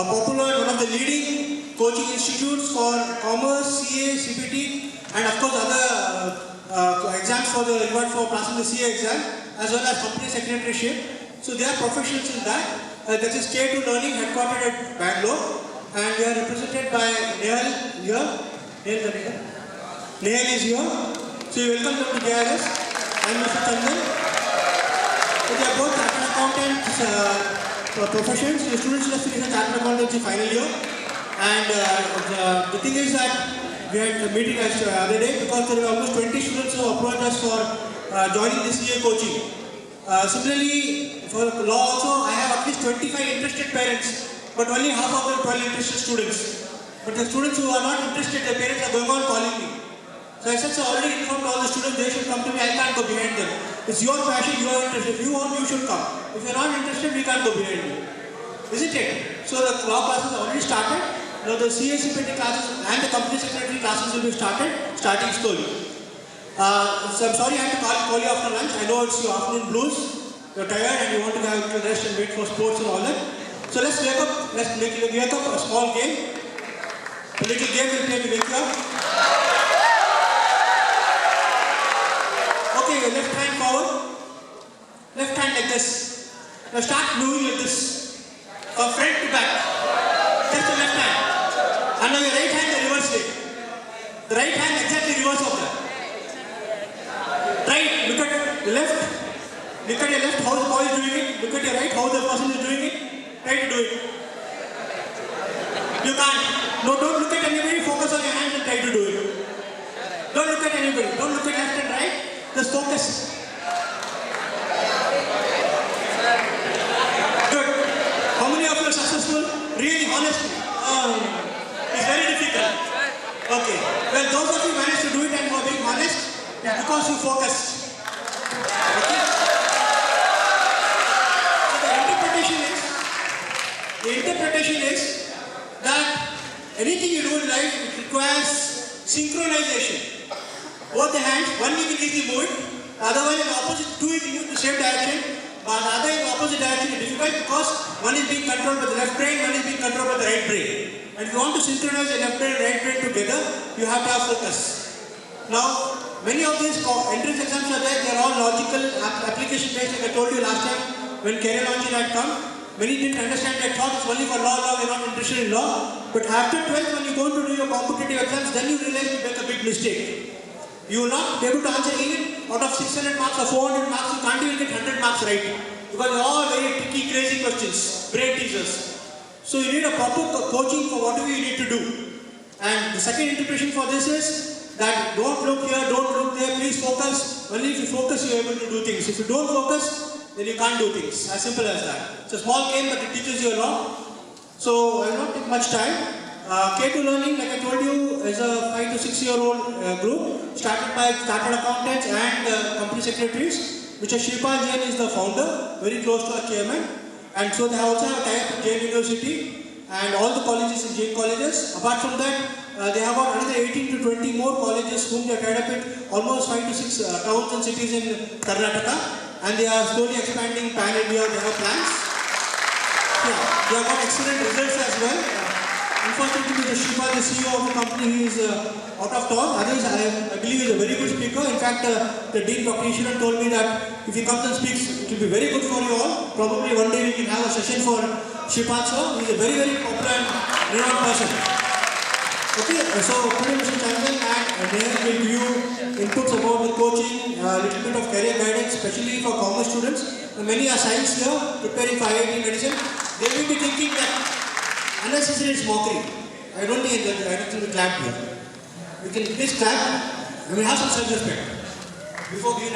popular, one of the leading coaching institutes for commerce, CA, CPT, and of course other exams for the reward for passing the CA exam, as well as company secretaryship. So they are professionals in that. That is K2 Learning, headquartered at Bangalore, and we are represented by Nehal here. Nehal is here. So you welcome them to KRS. I am Mr. Chandan. So they are both chartered accountants professions. The students just finished the chartered accountancy final year, and the thing is that we had a meeting the other day because there were almost 20 students who approached us for joining this CA coaching. Similarly, for law also, I have at least 25 interested parents, but only half of them 12 interested students. But the students who are not interested, their parents are going on calling me. So I said, so already informed all the students, they should come to me, I can't go behind them. It's your passion, your interest. If you want, you should come. If you're not interested, we can't go behind you. Isn't it? So the law classes already started. Now the CACPT classes and the company secretary classes will be starting slowly. So I'm sorry I have to call you after lunch. I know it's your afternoon blues. You're tired and you want to have a little rest and wait for sports and all that. So let's wake up a small game. A little game will play to wake you up. Okay, your left hand forward. Left hand like this. Now start moving like this. From front to back. Just the left hand. And now your right hand the reverse way. The right hand exactly reverse of that. Right, look at the left. Look at your left, how the boy is doing it. Look at your right, how the person is doing it. Try to do it. You can't. No, don't look at anybody, focus on your hands and try to do it. Don't look at anybody. Don't look at left and right. Just focus. Good. How many of you are successful? Really, honestly. It's very difficult. Okay. Well, those of you managed to do it and who are being honest, it's because you focused. Okay? So the interpretation is that anything you do in life, it requires synchronization. Both the hands, one you can easily move it, the other one in the opposite, two you can move in the same direction, but the other in the opposite direction is difficult because one is being controlled by the left brain, one is being controlled by the right brain. And if you want to synchronize the left brain and right brain together, you have to have focus. Now, many of these entrance exams are there, they are all logical, application based, like I told you last time when career launching had come. Many didn't understand, they thought it's only for law, we're not interested in law. But after 12th, when you go to do your competitive exams, then you realize you make a big mistake. You will not be able to answer even out of 600 marks or 400 marks, you can't even get 100 marks right. Because they're all very tricky, crazy questions, brain teasers. So you need a proper coaching for whatever you need to do. And the second interpretation for this is that don't look here, don't look there, please focus. Only if you focus, you're able to do things. If you don't focus, then you can't do things. As simple as that. It's a small game, but it teaches you a lot. So I will not take much time. K2 Learning, like I told you, is a 5 to 6 year old group started by chartered accountants and company secretaries. Mr. Shreepal Jain is the founder, very close to our chairman. And so they also have a tie-up with Jain University and all the colleges in Jain colleges. Apart from that, they have about another 18 to 20 more colleges whom they are tied up with, almost 5 to 6 towns and cities in Karnataka. And they are slowly expanding pan-India, they have plans. Yeah, they have got excellent results as well. Unfortunately, Mr. Shreepal, the CEO of the company, he is out of town. Otherwise, I believe he is a very good speaker. In fact, the Dean Dr. Isharan told me that if he comes and speaks, it will be very good for you all. Probably one day we can have a session for Shreepal sir. He is a very, very popular and renowned person. Okay, so today Mr. Chandan and Nehal will give you inputs about the coaching, a little bit of career guidance, especially for commerce students. Many are science here, preparing for IIT medicine. They will be thinking that unnecessary is mockery. I don't think we clap here. We can please clap and we have some self-respect before giving